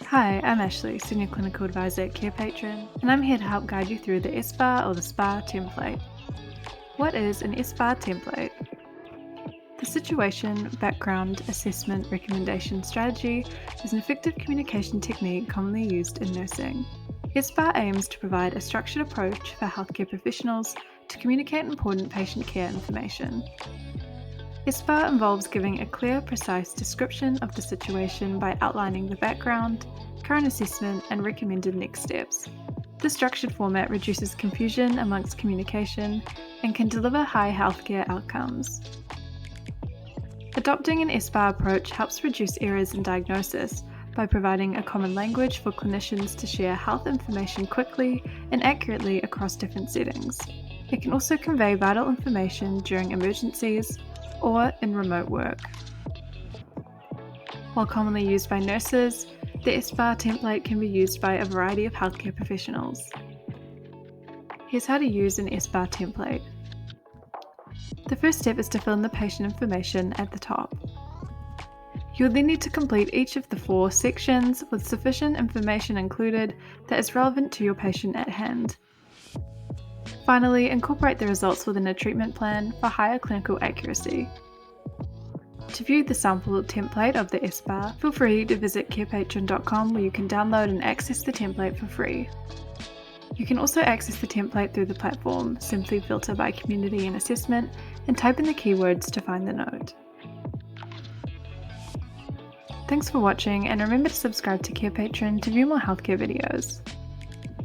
Hi, I'm Ashley, Senior Clinical Advisor at Carepatron, and I'm here to help guide you through the SBAR or the SBAR template. What is an SBAR template? The Situation, Background, Assessment, Recommendation Strategy is an effective communication technique commonly used in nursing. SBAR aims to provide a structured approach for healthcare professionals to communicate important patient care information. SBAR involves giving a clear, precise description of the situation by outlining the background, current assessment, and recommended next steps. This structured format reduces confusion amongst communication and can deliver high healthcare outcomes. Adopting an SBAR approach helps reduce errors in diagnosis by providing a common language for clinicians to share health information quickly and accurately across different settings. It can also convey vital information during emergencies or in remote work. While commonly used by nurses, the SBAR template can be used by a variety of healthcare professionals. Here's how to use an SBAR template. The first step is to fill in the patient information at the top. You'll then need to complete each of the 4 sections with sufficient information included that is relevant to your patient at hand. Finally, incorporate the results within a treatment plan for higher clinical accuracy. To view the sample template of the SBAR, feel free to visit carepatron.com where you can download and access the template for free. You can also access the template through the platform. Simply filter by community and assessment and type in the keywords to find the note. Thanks for watching, and remember to subscribe to Carepatron to view more healthcare videos.